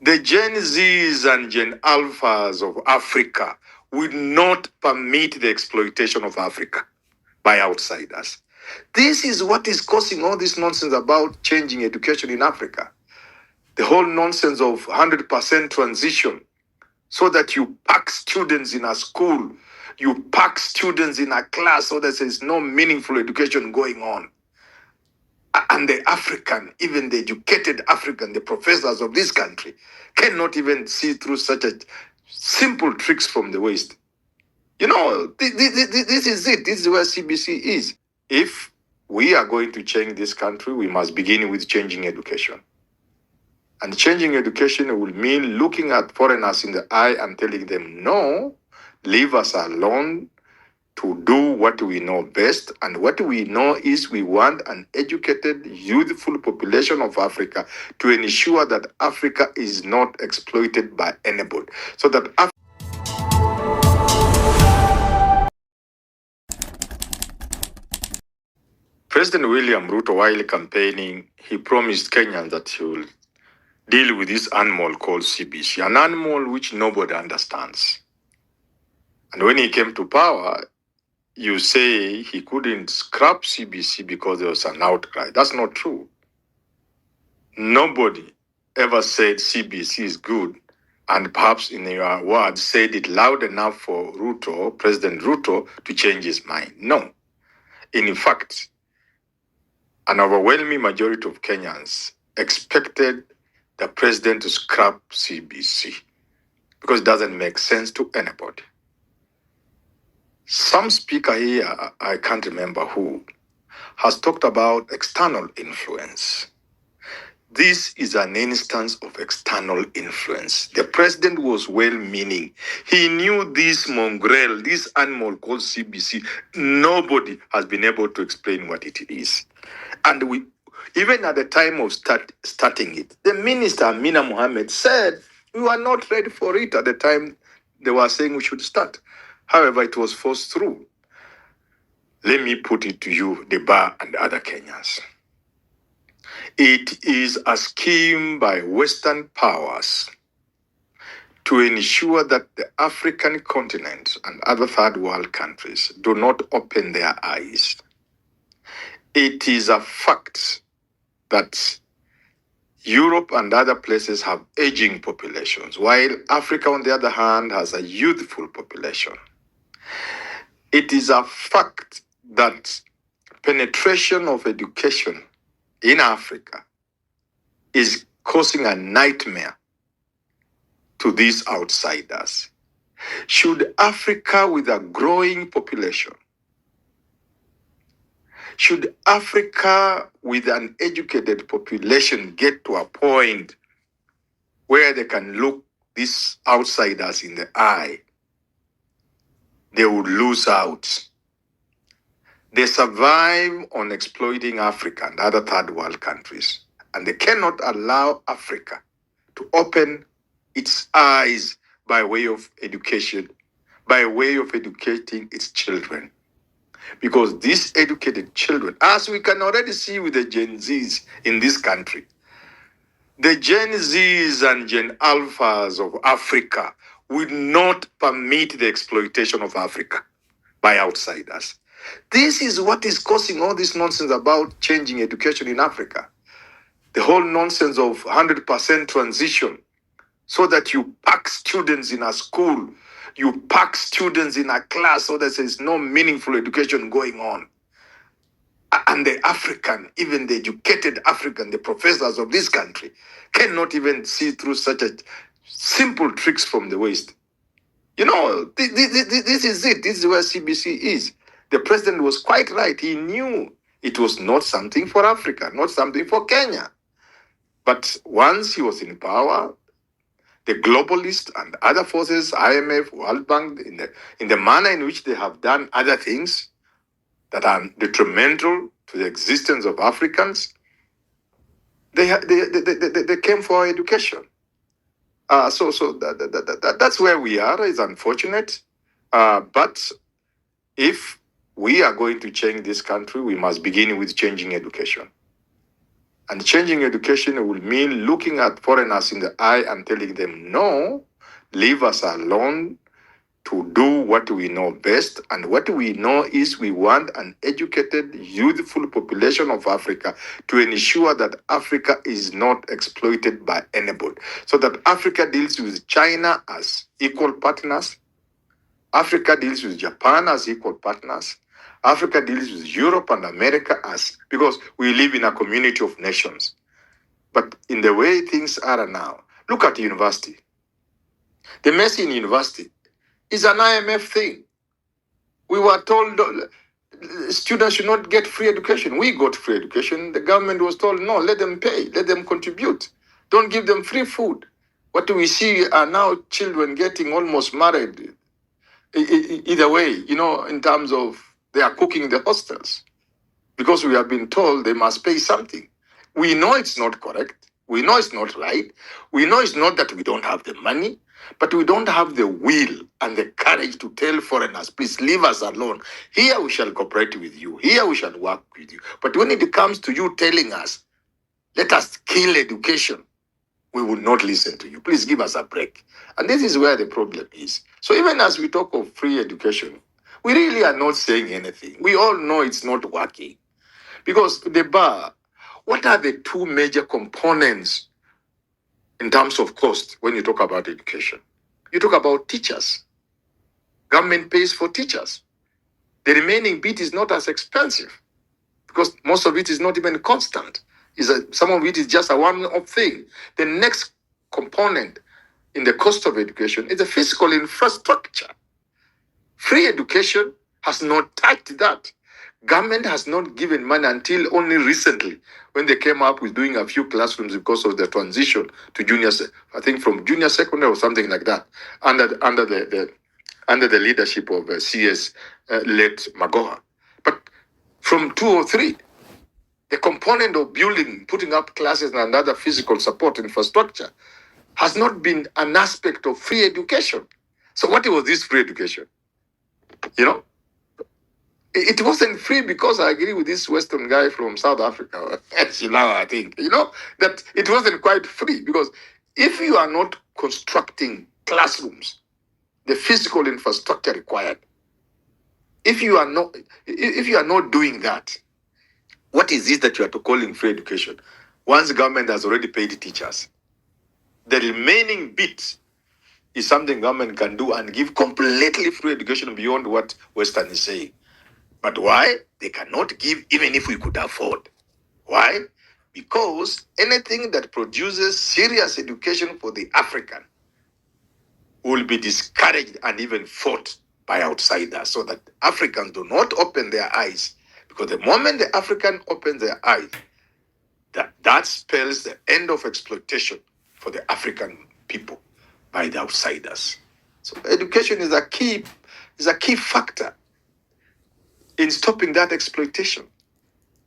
The Gen Zs and Gen Alphas of Africa will not permit the exploitation of Africa by outsiders. This is what is causing all this nonsense about changing education in Africa. The whole nonsense of 100% transition, so that you pack students in a school, you pack students in a class so that there's no meaningful education going on. And the African, even the educated African, the professors of this country, cannot even see through such a simple tricks from the West. You know, this is it. This is where CBC is. If we are going to change this country, we must begin with changing education. And changing education will mean looking at foreigners in the eye and telling them, no, leave us alone to do what we know best. And what we know is we want an educated, youthful population of Africa to ensure that Africa is not exploited by anybody. So that President William Ruto, while campaigning, he promised Kenyans that he will deal with this animal called CBC, an animal which nobody understands. And when he came to power, you say he couldn't scrap CBC because there was an outcry. That's not true. Nobody ever said CBC is good, and perhaps in your words said it loud enough for Ruto, President Ruto, to change his mind. No. In fact, an overwhelming majority of Kenyans expected the president to scrap CBC because it doesn't make sense to anybody. Some speaker here, I can't remember who, has talked about external influence. This is an instance of external influence. The president was well-meaning. He knew this mongrel, this animal called CBC. Nobody has been able to explain what it is. And even at the time of starting it, the minister, Amina Mohammed, said we were not ready for it at the time they were saying we should start. However, it was forced through. Let me put it to you, the bar and other Kenyans. It is a scheme by Western powers to ensure that the African continent and other third world countries do not open their eyes. It is a fact that Europe and other places have aging populations, while Africa, on the other hand, has a youthful population. It is a fact that penetration of education in Africa is causing a nightmare to these outsiders. Should Africa, with a growing population, should Africa with an educated population get to a point where they can look these outsiders in the eye, they would lose out. They survive on exploiting Africa and other third world countries. And they cannot allow Africa to open its eyes by way of education, by way of educating its children. Because these educated children, as we can already see with the Gen Zs in this country, the Gen Zs and Gen Alphas of Africa will not permit the exploitation of Africa by outsiders. This is what is causing all this nonsense about changing education in Africa. The whole nonsense of 100% transition, so that you pack students in a school, you pack students in a class so that there's no meaningful education going on. And the African, even the educated African, the professors of this country, cannot even see through such a simple tricks from the West. You know, this is it. This is where CBC is. The president was quite right. He knew it was not something for Africa, not something for Kenya. But once he was in power, the globalists and other forces, IMF, World Bank, in the manner in which they have done other things that are detrimental to the existence of Africans, they came for education. So that's where we are. It's unfortunate. But if we are going to change this country, we must begin with changing education. And changing education will mean looking at foreigners in the eye and telling them, no, leave us alone to do what we know best. And what we know is we want an educated, youthful population of Africa to ensure that Africa is not exploited by anybody. So that Africa deals with China as equal partners. Africa deals with Japan as equal partners. Africa deals with Europe and America as, because we live in a community of nations. But in the way things are now, look at university. The mess in university is an IMF thing. We were told students should not get free education. We got free education. The government was told, no, let them pay, let them contribute. Don't give them free food. What do we see are now children getting almost married. Either way, in terms of they are cooking in the hostels. Because we have been told they must pay something. We know it's not correct. We know it's not right. We know it's not that we don't have the money, but we don't have the will and the courage to tell foreigners, please leave us alone. Here we shall cooperate with you. Here we shall work with you. But when it comes to you telling us, let us kill education, we will not listen to you. Please give us a break. And this is where the problem is. So even as we talk of free education, we really are not saying anything. We all know it's not working. Because the bar, what are the two major components in terms of cost when you talk about education? You talk about teachers. Government pays for teachers. The remaining bit is not as expensive because most of it is not even constant. Some of it is just a one-off thing. The next component in the cost of education is the physical infrastructure. Free education has not touched that. Government has not given money until only recently when they came up with doing a few classrooms because of the transition to junior, I think from junior secondary or something like that, under the leadership of CS late Magoha. But from 203, the component of building, putting up classes and other physical support infrastructure has not been an aspect of free education. So what was this free education? It wasn't free because I agree with this Western guy from South Africa, I think, that it wasn't quite free because if you are not constructing classrooms, the physical infrastructure required, if you are not doing that, what is this that you are calling free education? Once the government has already paid teachers, the remaining bit is something government can do and give completely free education beyond what Western is saying. But why? They cannot give even if we could afford. Why? Because anything that produces serious education for the African will be discouraged and even fought by outsiders so that Africans do not open their eyes. Because the moment the African opens their eyes, that spells the end of exploitation for the African people by the outsiders. So education is a key factor in stopping that exploitation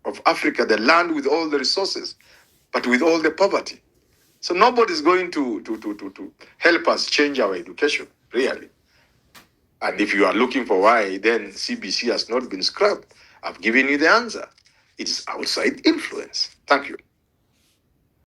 of Africa, the land with all the resources, but with all the poverty. So nobody's going to help us change our education, really. And if you are looking for why, then CBC has not been scrubbed. I've given you the answer. It's outside influence. Thank you.